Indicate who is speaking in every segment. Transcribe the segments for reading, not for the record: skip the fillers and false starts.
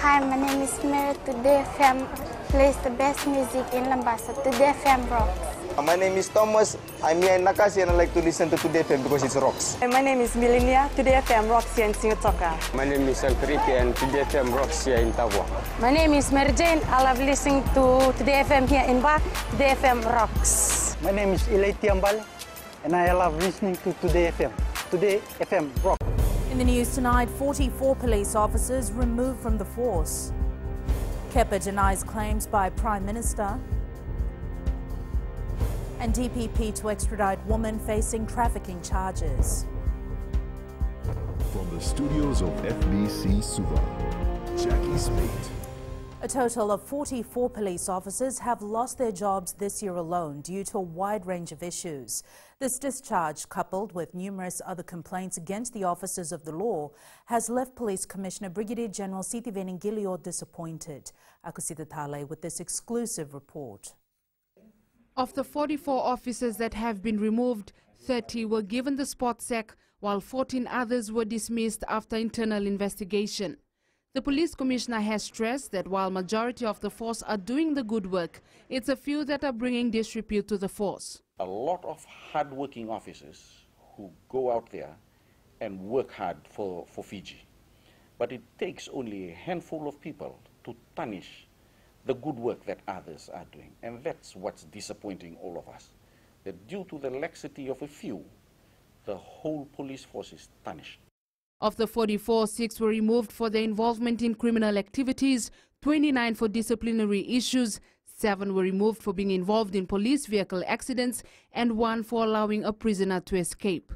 Speaker 1: Hi, my name is Mary. Today FM plays the best music in Lambasa. Today FM rocks.
Speaker 2: My name is Thomas. I'm here in Nakasi and I like to listen to Today FM because it rocks.
Speaker 3: My name is Milenia. Today FM rocks here in Singatoka.
Speaker 4: My name is Alfriti and Today FM rocks here in Tavua.
Speaker 5: My name is Mary Jane. I love listening to Today FM here in Ba. Today FM rocks.
Speaker 6: My name is Ilaiti Ambal and I love listening to Today FM. Today FM rocks.
Speaker 7: In the news tonight, 44 police officers removed from the force. Kepa denies claims by Prime Minister. And DPP to extradite woman facing trafficking charges.
Speaker 8: From the studios of FBC Suva, Jackie Spate.
Speaker 7: A total of 44 police officers have lost their jobs this year alone due to a wide range of issues. This discharge, coupled with numerous other complaints against the officers of the law, has left Police Commissioner Brigadier General Siti Veningilio disappointed. Akusita Tale with this exclusive report.
Speaker 9: Of the 44 officers that have been removed, 30 were given the spot sack, while 14 others were dismissed after internal investigation. The Police Commissioner has stressed that while majority of the force are doing the good work, it's a few that are bringing disrepute to the force.
Speaker 10: A lot of hard-working officers who go out there and work hard for Fiji. But it takes only a handful of people to tarnish the good work that others are doing. And that's what's disappointing all of us. That due to the laxity of a few, the whole police force is tarnished.
Speaker 9: Of the 44, 6 were removed for their involvement in criminal activities, 29 for disciplinary issues, 7 were removed for being involved in police vehicle accidents, and 1 for allowing a prisoner to escape.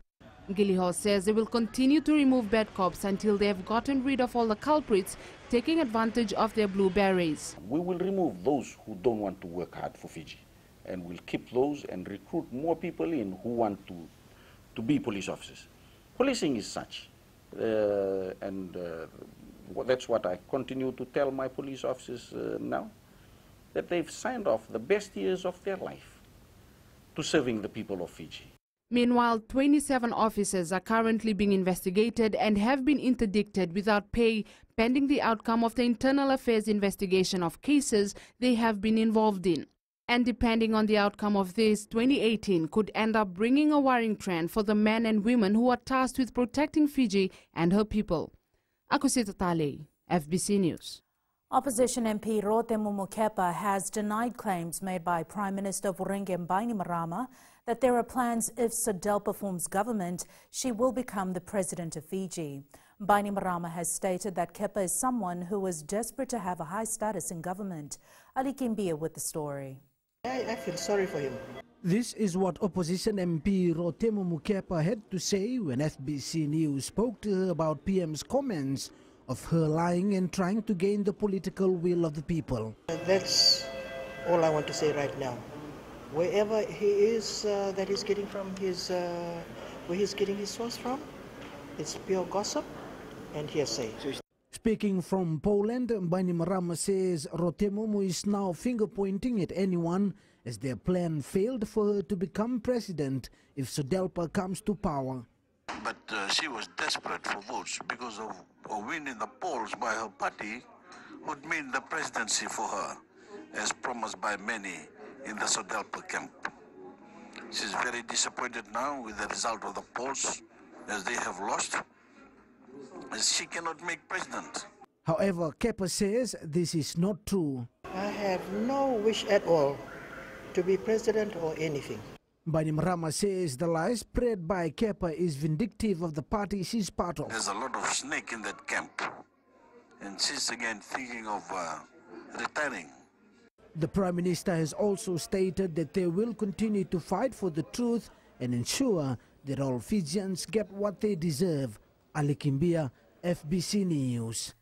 Speaker 9: Gilliho says they will continue to remove bad cops until they have gotten rid of all the culprits taking advantage of their blue berets.
Speaker 10: We will remove those who don't want to work hard for Fiji, and we'll keep those and recruit more people in who want to be police officers. Policing is such. That's what I continue to tell my police officers now, that they've signed off the best years of their life to serving the people of Fiji.
Speaker 9: Meanwhile, 27 officers are currently being investigated and have been interdicted without pay pending the outcome of the internal affairs investigation of cases they have been involved in. And depending on the outcome of this, 2018 could end up bringing a worrying trend for the men and women who are tasked with protecting Fiji and her people. Akusita Tale, FBC News.
Speaker 7: Opposition MP Rotemu Mukepa has denied claims made by Prime Minister Voreqe Bainimarama that there are plans if SODELPA forms government, she will become the president of Fiji. Bainimarama has stated that Kepa is someone who is desperate to have a high status in government. Ali Kimbia with the story.
Speaker 11: I feel sorry for him.
Speaker 12: This is what opposition MP Rotemu Mukepa had to say when FBC News spoke to her about PM's comments of her lying and trying to gain the political will of the people.
Speaker 11: That's all I want to say right now. Wherever he is, that he's getting from his, where he's getting his source from, it's pure gossip and hearsay.
Speaker 12: Speaking from Poland, Bainimarama says Rotemu is now finger-pointing at anyone as their plan failed for her to become president if SODELPA comes to power.
Speaker 13: But she was desperate for votes because of a win in the polls by her party would mean the presidency for her, as promised by many in the SODELPA camp. She's very disappointed now with the result of the polls, as they have lost. She cannot make president.
Speaker 12: However, Kepa says this is not true.
Speaker 11: I have no wish at all to be president or anything.
Speaker 12: Bainimarama says the lie spread by Kepa is vindictive of the party she's part of.
Speaker 13: There's a lot of snake in that camp, and she's again thinking of retiring.
Speaker 12: The Prime Minister has also stated that they will continue to fight for the truth and ensure that all Fijians get what they deserve. Ali Kimbia, FBC News.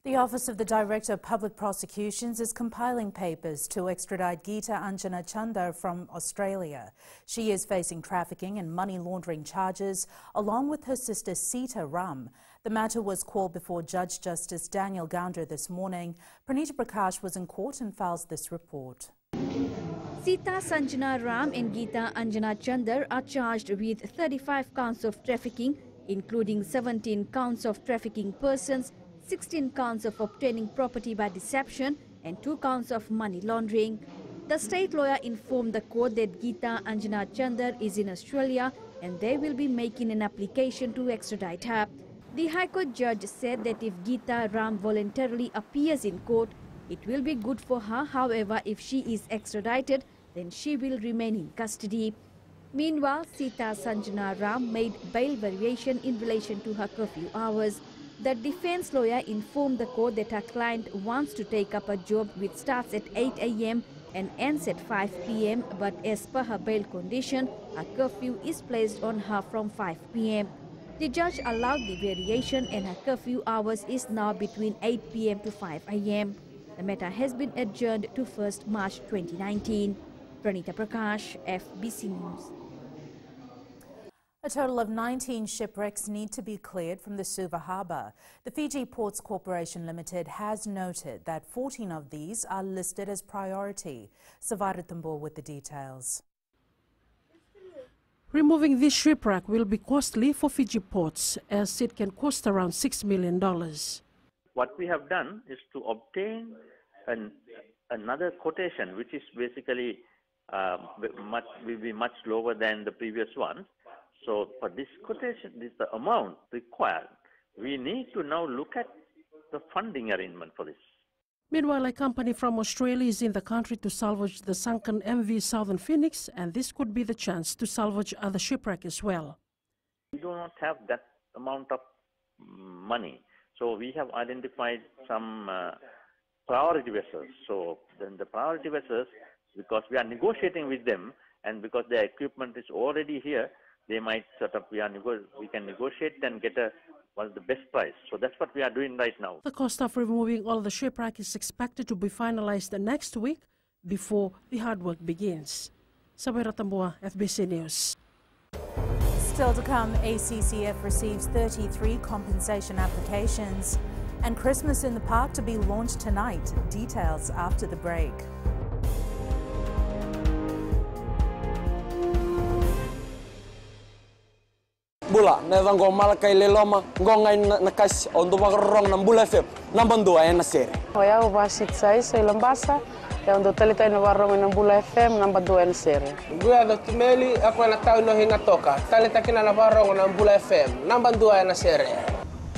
Speaker 7: The Office of the Director of Public Prosecutions is compiling papers to extradite Geeta Anjana Chander from Australia. She is facing trafficking and money laundering charges, along with her sister Sita Ram. The matter was called before Judge Justice Daniel Gandra this morning. Pranita Prakash was in court and files this report.
Speaker 14: Sita Sanjana Ram and Geeta Anjana Chander are charged with 35 counts of trafficking, including 17 counts of trafficking persons, 16 counts of obtaining property by deception, and 2 counts of money laundering. The state lawyer informed the court that Geeta Anjana Chandar is in Australia and they will be making an application to extradite her. The High Court judge said that if Geeta Ram voluntarily appears in court, it will be good for her. However, if she is extradited, then she will remain in custody. Meanwhile, Sita Sanjana Ram made bail variation in relation to her curfew hours. The defense lawyer informed the court that her client wants to take up a job which starts at 8 a.m. and ends at 5 p.m. but as per her bail condition, a curfew is placed on her from 5 p.m. The judge allowed the variation and her curfew hours is now between 8 p.m. to 5 a.m. The matter has been adjourned to 1st March 2019. Pranita Prakash, FBC News.
Speaker 7: A total of 19 shipwrecks need to be cleared from the Suva harbour. The Fiji Ports Corporation Limited has noted that 14 of these are listed as priority. Savara Tambor with the details.
Speaker 15: Removing this shipwreck will be costly for Fiji Ports, as it can cost around $6 million.
Speaker 16: What we have done is to obtain another quotation, which is basically will be much lower than the previous one. So for this quotation, this is the amount required. We need to now look at the funding arrangement for this.
Speaker 15: Meanwhile, a company from Australia is in the country to salvage the sunken MV Southern Phoenix, and this could be the chance to salvage other shipwrecks as well.
Speaker 16: We do not have that amount of money. So we have identified some priority vessels. So then the priority vessels, because we are negotiating with them and because their equipment is already here, they might sort of, we can negotiate and get what's the best price. So that's what we are doing right now.
Speaker 15: The cost of removing all the shipwreck is expected to be finalized next week before the hard work begins. Sabira Tambua, FBC News.
Speaker 7: Still to come, ACCF receives 33 compensation applications. And Christmas in the Park to be launched tonight. Details after the break.
Speaker 17: Bula, nevang gomal kay leloma, ngongai nakas untuk makarong ng Bula FM, nambang dua na sere.
Speaker 18: Hoya ubasit sai lambasa, ya untuk talita na warong ng Bula FM, nambang dua na sere.
Speaker 19: Gua Dr. Meli, ako na tao no hinga toka, talita kina na warong ng Bula FM, nambang dua na sere.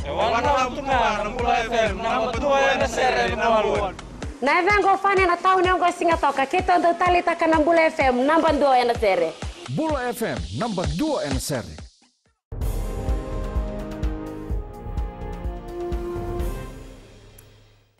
Speaker 20: Warong tuma ng Bula FM, nambang dua na sere nawaluan.
Speaker 21: Nevang go fani na tao no hinga toka, kita untuk talita kina Bula FM, nambang dua na sere.
Speaker 22: Bula FM, nambang dua na sere.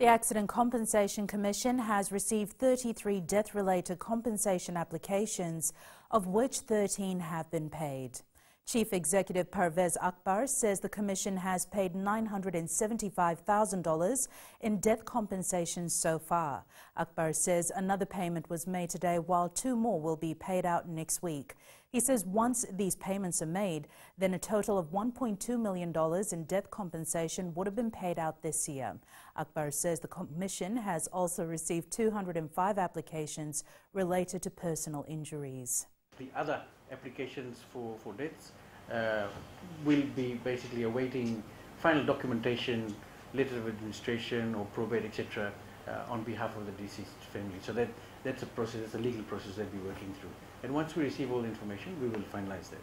Speaker 7: The Accident Compensation Commission has received 33 death-related compensation applications, of which 13 have been paid. Chief Executive Parvez Akbar says the Commission has paid $975,000 in death compensation so far. Akbar says another payment was made today, while 2 more will be paid out next week. He says once these payments are made, then a total of $1.2 million in death compensation would have been paid out this year. Akbar says the Commission has also received 205 applications related to personal injuries.
Speaker 23: The other applications for deaths will be basically awaiting final documentation, letter of administration or probate, etc. On behalf of the deceased family. So that's a process, it's a legal process that we're working through. And once we receive all the information, we will finalize that.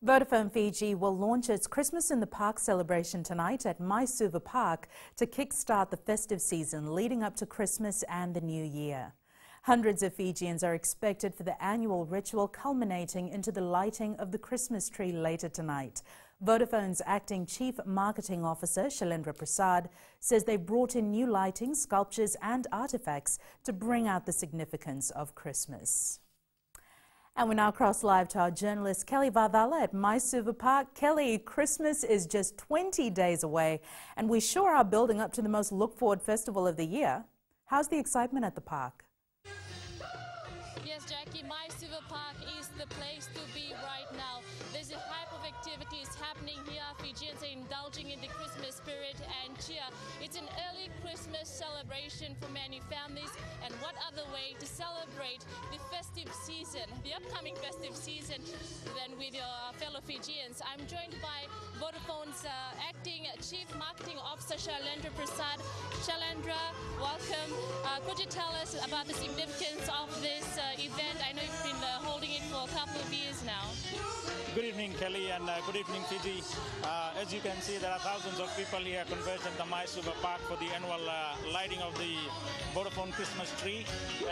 Speaker 7: Vodafone Fiji will launch its Christmas in the Park celebration tonight at MySuva Park to kickstart the festive season leading up to Christmas and the New Year. Hundreds of Fijians are expected for the annual ritual culminating into the lighting of the Christmas tree later tonight. Vodafone's acting Chief Marketing Officer, Shailendra Prasad, says they brought in new lighting, sculptures and artifacts to bring out the significance of Christmas. And we now cross live to our journalist Kelly Varvala at MySuva Park. Kelly, Christmas is just 20 days away and we sure are building up to the most looked-forward festival of the year. How's the excitement at the park?
Speaker 24: Yes, Jackie, MySuva Park is the place to be right now. There's a hype of activities happening here. Fijians are indulging in the Christmas spirit and cheer. It's an early Christmas celebration for many families, and what other way to celebrate the festive season, the upcoming festive season, than with your fellow Fijians. I'm joined by Vodafone's acting Chief Marketing Officer, Shailendra Prasad. Shailendra, welcome. Could you tell us about the significance of this event? I know you've been holding it for a couple of years now.
Speaker 1: Good evening, Kelly, and good evening, Fiji. As you can see, there are thousands of people here converged at the Maisuva Park for the annual lighting of the Vodafone Christmas tree,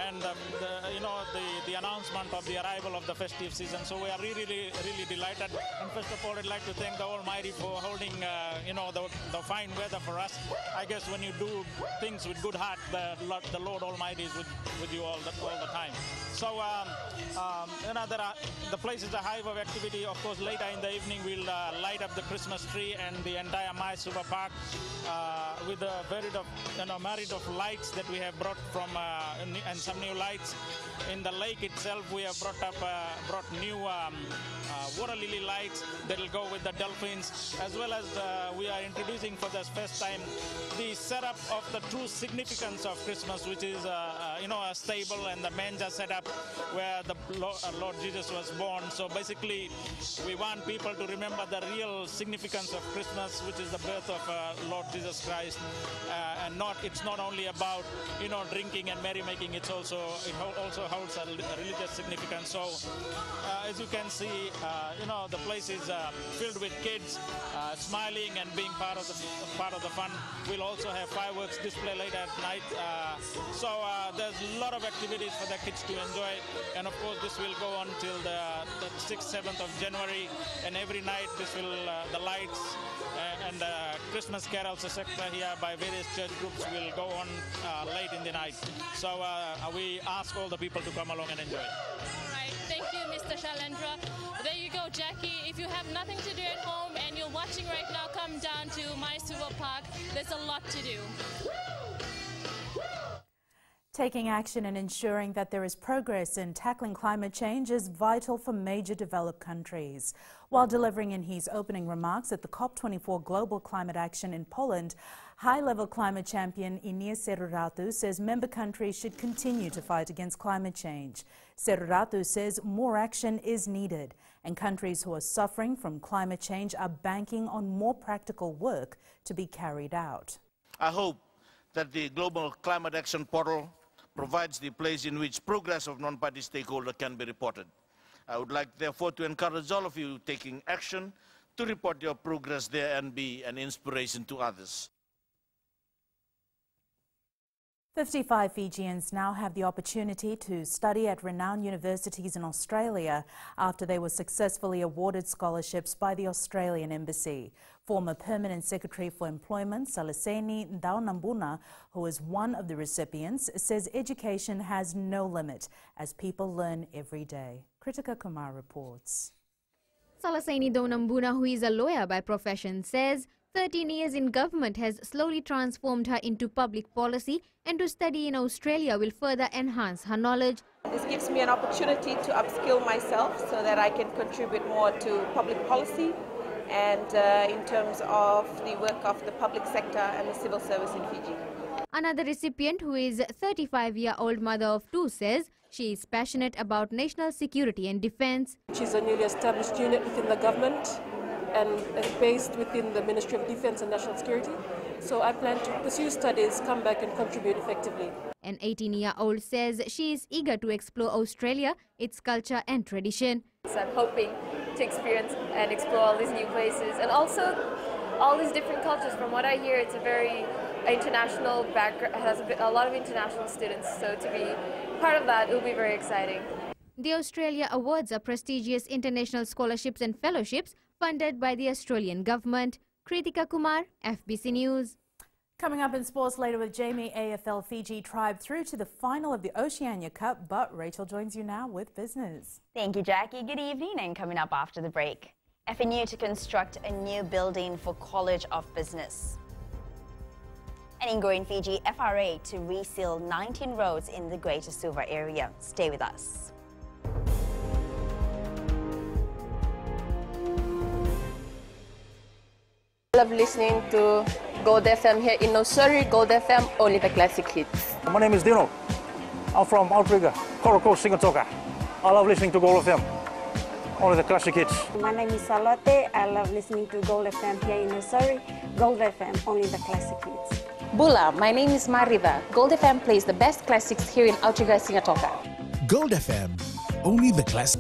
Speaker 1: and the announcement of the arrival of the festive season. So we are really delighted. And first of all, I'd like to thank the Almighty for holding, the fine weather for us. I guess when you do things with good heart, the Lord Almighty is with you all the time. So, the place is a hive of activity. Of course, later in the evening, we'll light up the Christmas tree and the entire Maisuva Park with a myriad of lights that we have brought from, and some new lights. In the lake itself, we have brought new water lily lights that will go with the dolphins, as well as we are introducing for the first time the setup of the true significance of Christmas, which is a stable and the manger setup where the Lord Jesus was born. So basically, we want people to remember the real significance of Christmas, which is the birth of Lord Jesus Christ, and it's not only about drinking and merrymaking. It also holds a religious significance. So as you can see, the place is filled with kids smiling and being part of the fun. We'll also have fireworks display later at night. So there's a lot of activities for the kids to enjoy, and of course this will go on till the 6th, 7th of January, and every night the lights and Christmas carols, etc. here by various church groups will go on late in the night. So we ask all the people to come along and enjoy.
Speaker 24: All right, thank you, Mr. Shailendra. There you go, Jackie. If you have nothing to do at home and you're watching right now, come down to Maisuva Park. There's a lot to do.
Speaker 7: Taking action and ensuring that there is progress in tackling climate change is vital for major developed countries. While delivering in his opening remarks at the COP24 Global Climate Action in Poland, high-level climate champion Inia Seruratu says member countries should continue to fight against climate change. Seruratu says more action is needed, and countries who are suffering from climate change are banking on more practical work to be carried out.
Speaker 2: I hope that the Global Climate Action Portal provides the place in which progress of non-party stakeholders can be reported. I would like, therefore, to encourage all of you taking action to report your progress there and be an inspiration to others.
Speaker 7: 55 Fijians now have the opportunity to study at renowned universities in Australia after they were successfully awarded scholarships by the Australian Embassy. Former Permanent Secretary for Employment, Salaseni Ndaunambuna, who is one of the recipients, says education has no limit as people learn every day. Kritika Kumar reports.
Speaker 3: Salaseni Ndaunambuna, who is a lawyer by profession, says 13 years in government has slowly transformed her into public policy, and to study in Australia will further enhance her knowledge.
Speaker 4: This gives me an opportunity to upskill myself so that I can contribute more to public policy and in terms of the work of the public sector and the civil service in Fiji.
Speaker 3: Another recipient, who is a 35-year-old mother of two, says she is passionate about national security and defence.
Speaker 25: She's a newly established unit within the government and based within the Ministry of Defence and National Security. So I plan to pursue studies, come back and contribute effectively.
Speaker 3: An 18-year-old says she is eager to explore Australia, its culture and tradition.
Speaker 26: So I'm hoping to experience and explore all these new places and also all these different cultures. From what I hear, it's a very international background, has a lot of international students. So to be part of that, it will be very exciting.
Speaker 3: The Australia Awards are prestigious international scholarships and fellowships funded by the Australian government. Kritika Kumar, FBC News.
Speaker 7: Coming up in sports later with Jamie, AFL Fiji tribe through to the final of the Oceania Cup, but Rachel joins you now with business.
Speaker 27: Thank you, Jackie. Good evening, and coming up after the break, FNU to construct a new building for College of Business. And in Growing Fiji, FRA to reseal 19 roads in the Greater Suva area. Stay with us.
Speaker 4: I love listening to Gold FM here in Nosuri. Gold FM, only the classic hits.
Speaker 5: My name is Dino. I'm from Outrigger, Coral Coast, Singatoka. I love listening to Gold FM, only the classic hits.
Speaker 6: My name is Salote. I love listening to Gold FM here in Nosuri. Gold FM, only the classic hits.
Speaker 8: Bula, my name is Mariva. Gold FM plays the best classics here in Outrigger, Singatoka.
Speaker 9: Gold FM, only the classic.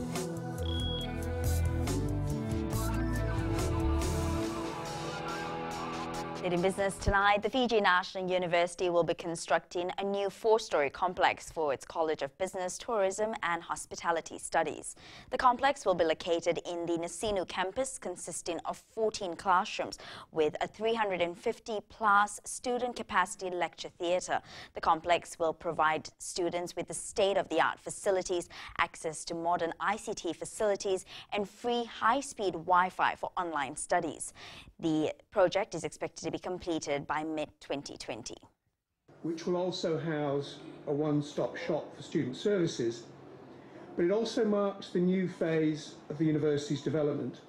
Speaker 27: In business tonight, the Fiji National University will be constructing a new 4-story complex for its College of Business, Tourism and Hospitality Studies. The complex will be located in the Nasinu campus, consisting of 14 classrooms with a 350-plus student capacity lecture theatre. The complex will provide students with the state-of-the-art facilities, access to modern ICT facilities and free high-speed Wi-Fi for online studies. The project is expected to be completed by mid-2020.
Speaker 10: Which will also house a one-stop shop for student services, but it also marks the new phase of the university's development,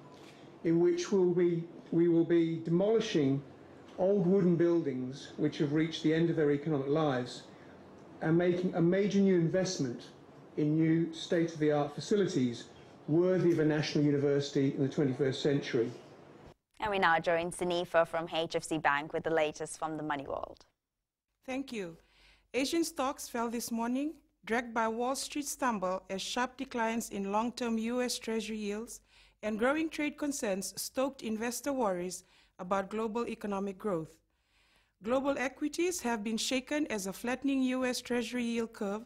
Speaker 10: in which we will be demolishing old wooden buildings which have reached the end of their economic lives and making a major new investment in new state-of-the-art facilities worthy of a national university in the 21st century.
Speaker 27: And we now join Sanifa from HFC Bank with the latest from the money world.
Speaker 11: Thank you. Asian stocks fell this morning, dragged by Wall Street stumble as sharp declines in long-term U.S. Treasury yields and growing trade concerns stoked investor worries about global economic growth. Global equities have been shaken as a flattening U.S. Treasury yield curve,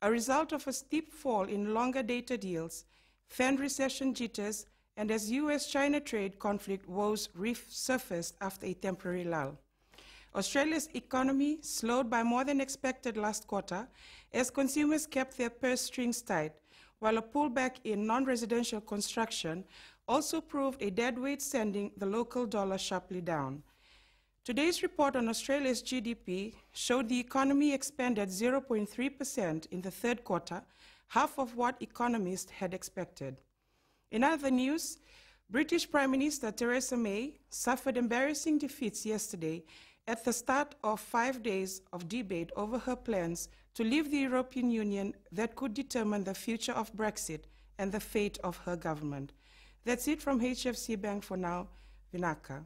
Speaker 11: a result of a steep fall in longer-dated yields, fanned recession jitters, and as U.S.-China trade conflict woes resurfaced after a temporary lull. Australia's economy slowed by more than expected last quarter as consumers kept their purse strings tight, while a pullback in non-residential construction also proved a deadweight, sending the local dollar sharply down. Today's report on Australia's GDP showed the economy expanded 0.3% in the third quarter, half of what economists had expected. In other news, British Prime Minister Theresa May suffered embarrassing defeats yesterday at the start of 5 days of debate over her plans to leave the European Union that could determine the future of Brexit and the fate of her government. That's it from HFC Bank for now. Vinaka.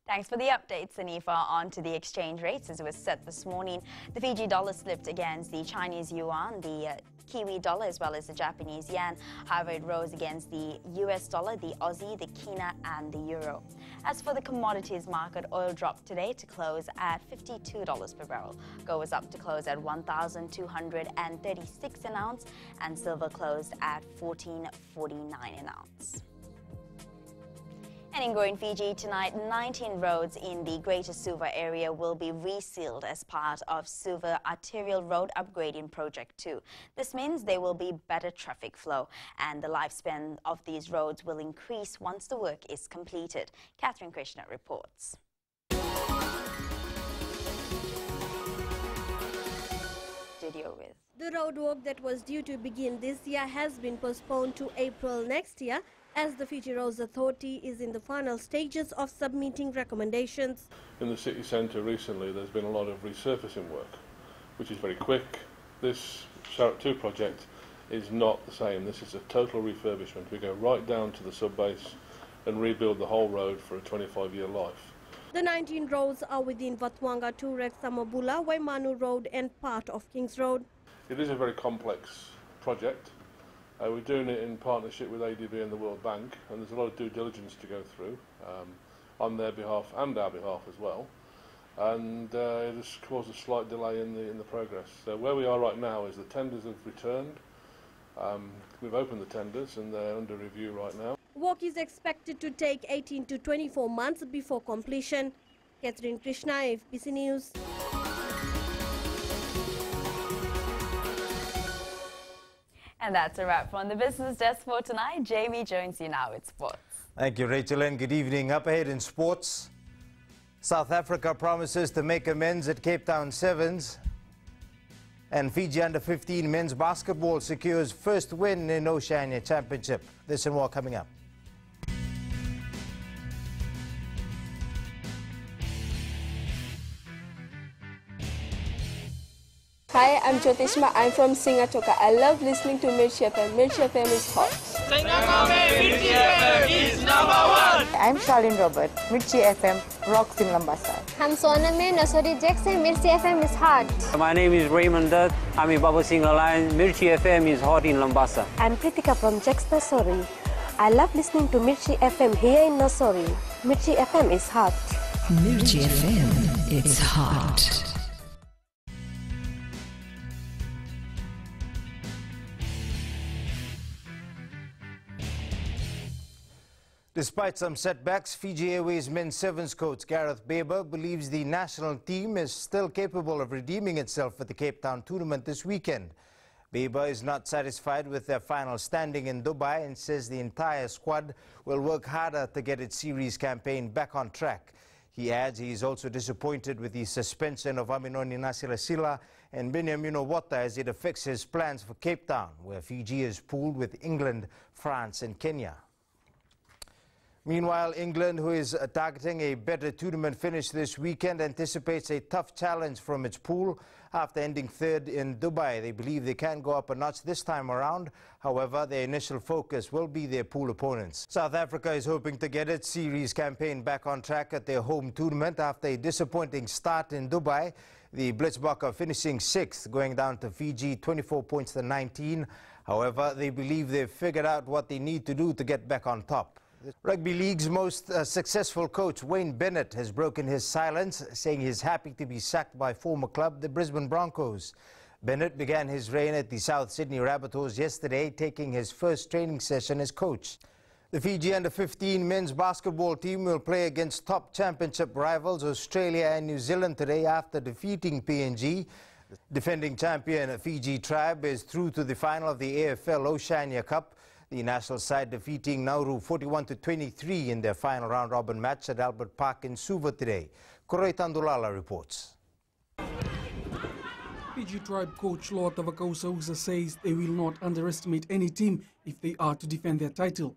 Speaker 27: Thanks for the updates, Sanifa. On to the exchange rates as it was set this morning. The Fiji dollar slipped against the Chinese yuan, the Kiwi dollar as well as the Japanese yen. However, it rose against the US dollar, the Aussie, the Kina and the euro. As for the commodities market, oil dropped today to close at $52 per barrel. Gold was up to close at $1,236 an ounce and silver closed at $14.49 an ounce. And in growing Fiji tonight, 19 roads in the Greater Suva area will be resealed as part of Suva Arterial Road Upgrading Project 2. This means there will be better traffic flow and the lifespan of these roads will increase once the work is completed. Catherine Krishna reports. Studio with.
Speaker 13: The roadwork that was due to begin this year has been postponed to April next year, as the Fiji Roads Authority is in the final stages of submitting recommendations.
Speaker 28: In the city centre recently there's been a lot of resurfacing work, which is very quick. This Sarat 2 project is not the same. This is a total refurbishment. We go right down to the sub-base and rebuild the whole road for a 25-year life.
Speaker 13: The 19 roads are within Vatwanga, Turek, Samabula, Waimanu Road and part of Kings Road.
Speaker 28: It is a very complex project. We're doing it in partnership with ADB and the World Bank, and there's a lot of due diligence to go through on their behalf and our behalf as well. And it has caused a slight delay in the progress. So where we are right now is the tenders have returned. We've opened the tenders and they're under review right now.
Speaker 13: Work is expected to take 18 to 24 months before completion. Catherine Krishna, FBC News.
Speaker 27: And that's a wrap from the business desk for tonight. Jamie joins you now with sports.
Speaker 29: Thank you, Rachel, and good evening. Up ahead in sports, South Africa promises to make amends at Cape Town Sevens. And Fiji Under-15 men's basketball secures first win in Oceania Championship. This and more coming up.
Speaker 12: Hi, I'm Jyotishma. I'm from Singatoka. I love listening to Mirchi FM. Mirchi FM is hot.
Speaker 14: Mirchi FM is #1.
Speaker 15: I'm Charlene Robert. Mirchi FM rocks in Lambasa.
Speaker 16: I'm Soname Nasori Jackson. Mirchi FM is hot.
Speaker 17: My name is Raymond Dutt. I'm in Baba Singh Alliance. Mirchi FM is hot in Lambasa.
Speaker 18: I'm Pritika from Jax Nasori. I love listening to Mirchi FM here in Nasori. Mirchi FM is hot.
Speaker 19: Mirchi FM, it's hot.
Speaker 29: Despite some setbacks, Fiji Airways men's sevens coach Gareth Baber believes the national team is still capable of redeeming itself at the Cape Town tournament this weekend. Baber is not satisfied with their final standing in Dubai and says the entire squad will work harder to get its series campaign back on track. He adds he is also disappointed with the suspension of Aminoni Nasilasila and Benjamin Owota as it affects his plans for Cape Town, where Fiji is pooled with England, France and Kenya. Meanwhile, England, who is targeting a better tournament finish this weekend, anticipates a tough challenge from its pool after ending third in Dubai. They believe they can go up a notch this time around. However, their initial focus will be their pool opponents. South Africa is hoping to get its series campaign back on track at their home tournament after a disappointing start in Dubai. The Blitzbokke finishing 6th, going down to Fiji 24 points to 19. However, they believe they've figured out what they need to do to get back on top. Rugby League's most successful coach, Wayne Bennett, has broken his silence, saying he's happy to be sacked by former club, the Brisbane Broncos. Bennett began his reign at the South Sydney Rabbitohs yesterday, taking his first training session as coach. The Fiji Under-15 men's basketball team will play against top championship rivals Australia and New Zealand today after defeating PNG. The defending champion Fiji Tribe is through to the final of the AFL Oceania Cup. The national side defeating Nauru 41-23 in their final round-robin match at Albert Park in Suva today. Koroi Tandulala reports.
Speaker 20: Fiji Tribe coach Lord Tavakausa says they will not underestimate any team if they are to defend their title.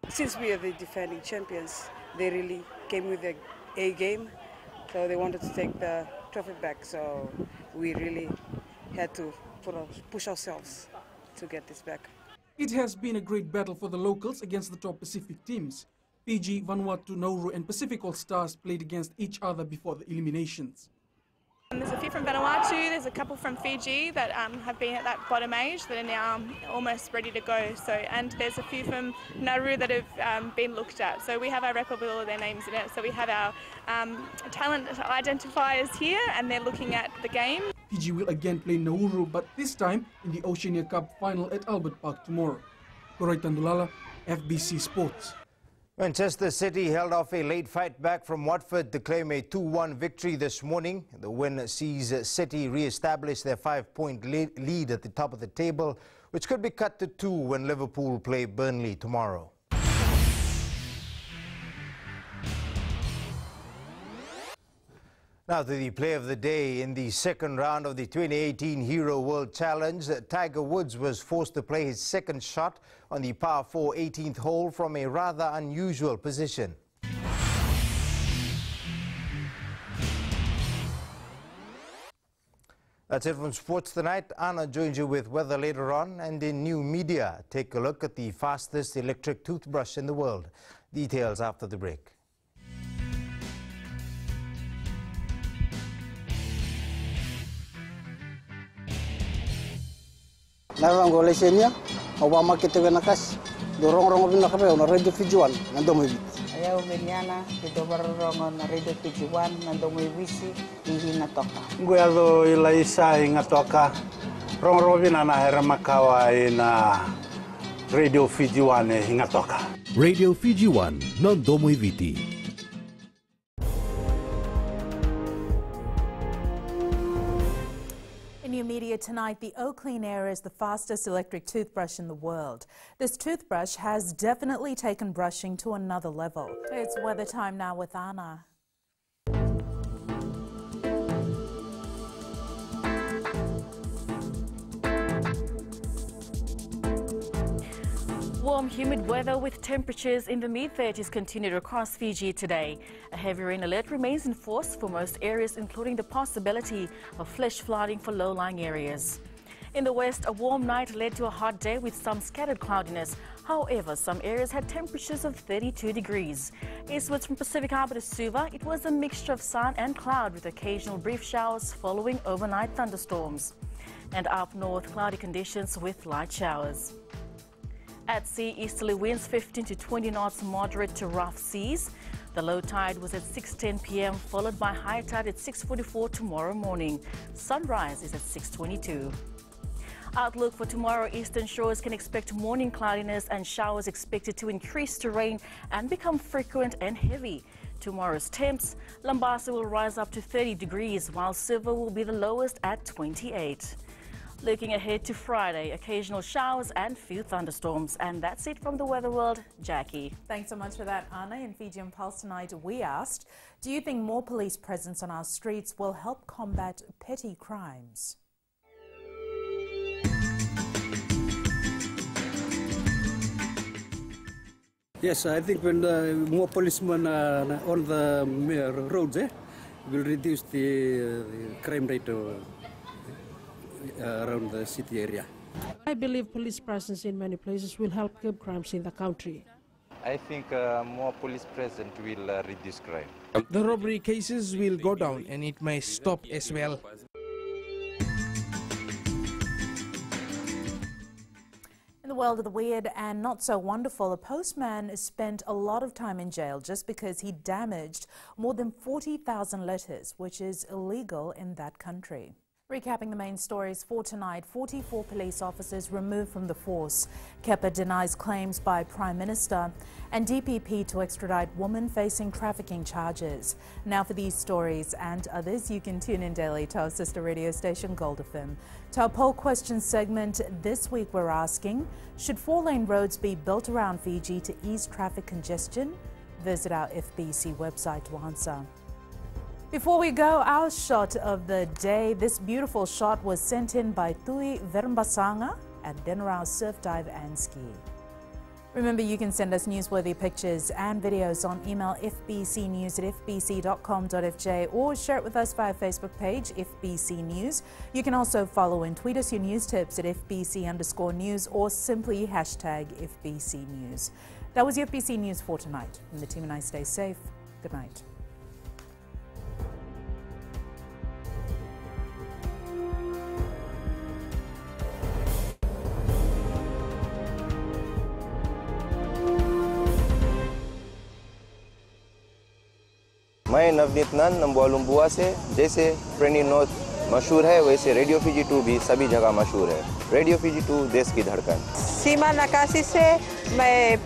Speaker 21: Since we are the defending champions, they really came with their A game, so they wanted to take the trophy back. So we really had to push ourselves to get this back.
Speaker 20: It has been a great battle for the locals against the top Pacific teams. Fiji, Vanuatu, Nauru and Pacific All-Stars played against each other before the eliminations.
Speaker 30: There's a few from Vanuatu, there's a couple from Fiji that have been at that bottom age that are now almost ready to go. And there's a few from Nauru that have been looked at. So we have our record with all of their names in it. So we have our talent identifiers here and they're looking at the game.
Speaker 20: Fiji will again play Nauru, but this time in the Oceania Cup final at Albert Park tomorrow. Koroi Tandulala, FBC Sports.
Speaker 29: Manchester City held off a late fight back from Watford to claim a 2-1 victory this morning. The win sees City re-establish their 5-point lead at the top of the table, which could be cut to 2 when Liverpool play Burnley tomorrow. Now to the play of the day. In the second round of the 2018 Hero World Challenge, Tiger Woods was forced to play his second shot on the par 4 18th hole from a rather unusual position. That's it from Sports Tonight. Anna joins you with weather later on, and in new media, take a look at the fastest electric toothbrush in the world. Details after the break.
Speaker 31: Narang golesenya, Obama kita nakas, dorong bina kape on Radio Fiji One, nandomo ibit.
Speaker 32: Ayaw benyana, kita barong on Radio Fiji One, nandomo ibisi, hindi natoka.
Speaker 33: Guado ilaisa ingatoka, rong bina na heramakawa ina Radio Fiji One ingatoka.
Speaker 9: Radio Fiji One, nandomo ibiti.
Speaker 7: In your media tonight, the Oclean Air is the fastest electric toothbrush in the world. This toothbrush has definitely taken brushing to another level. It's weather time now with Anna.
Speaker 1: Warm, humid weather with temperatures in the mid-30s continued across Fiji today. A heavy rain alert remains in force for most areas, including the possibility of flash flooding for low-lying areas. In the west, a warm night led to a hot day with some scattered cloudiness. However, some areas had temperatures of 32 degrees. Eastwards from Pacific Harbour to Suva, it was a mixture of sun and cloud with occasional brief showers following overnight thunderstorms. And up north, cloudy conditions with light showers. At sea, easterly winds 15 to 20 knots, moderate to rough seas. The low tide was at 6:10 p.m., followed by high tide at 6:44 tomorrow morning. Sunrise is at 6:22. Outlook for tomorrow, eastern shores can expect morning cloudiness and showers expected to increase to rain and become frequent and heavy. Tomorrow's temps, Lambasa will rise up to 30 degrees, while Suva will be the lowest at 28. Looking ahead to Friday, occasional showers and few thunderstorms. And that's it from the Weather World. Jackie.
Speaker 7: Thanks so much for that, Anna. In Fijian Pulse tonight, we asked, do you think more police presence on our streets will help combat petty crimes?
Speaker 2: Yes, I think when more policemen are on the roads, will reduce the crime rate around the city area.
Speaker 3: I believe police presence in many places will help curb crimes in the country.
Speaker 4: I think more police presence will reduce crime.
Speaker 5: The robbery cases will go down and it may stop as well.
Speaker 7: In the world of the weird and not so wonderful, a postman spent a lot of time in jail just because he damaged more than 40,000 letters, which is illegal in that country. Recapping the main stories for tonight, 44 police officers removed from the force. Kepa denies claims by Prime Minister, and DPP to extradite woman facing trafficking charges. Now for these stories and others, you can tune in daily to our sister radio station Gold FM. To our poll question segment, this week we're asking, should 4-lane roads be built around Fiji to ease traffic congestion? Visit our FBC website to answer. Before we go, our shot of the day. This beautiful shot was sent in by Tui Vermbasanga at Denarau Surf, Dive and Ski. Remember, you can send us newsworthy pictures and videos on email fbcnews@fbc.com.fj or share it with us via Facebook page FBC News. You can also follow and tweet us your news tips at FBC_news or simply hashtag FBC News. That was your FBC News for tonight. From the team and I, stay safe. Good night.
Speaker 6: मैं नवनीत नंद नंबुआ लुम्बुआ से। जैसे प्रेनी north मशहूर है, वैसे radio Fiji 2 भी सभी जगह मशहूर है। रेडियो फीजी 2 देश की धड़कन।
Speaker 8: सीमा नकाशी से मैं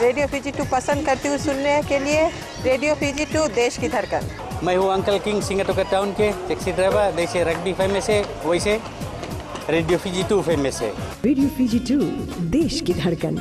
Speaker 8: रेडियो फीजी 2 पसंद करती हूँ सुनने के लिए। रेडियो फीजी 2 देश की धड़कन।
Speaker 10: मैं हूँ अंकल किंग सिंगाटोका टाउन के टैक्सी ड्राइवर। जैसे रग्बी फेमस है, वैसे रेडियो फीजी 2 फेमस है।
Speaker 19: रेडियो फीजी 2 देश की धड़कन।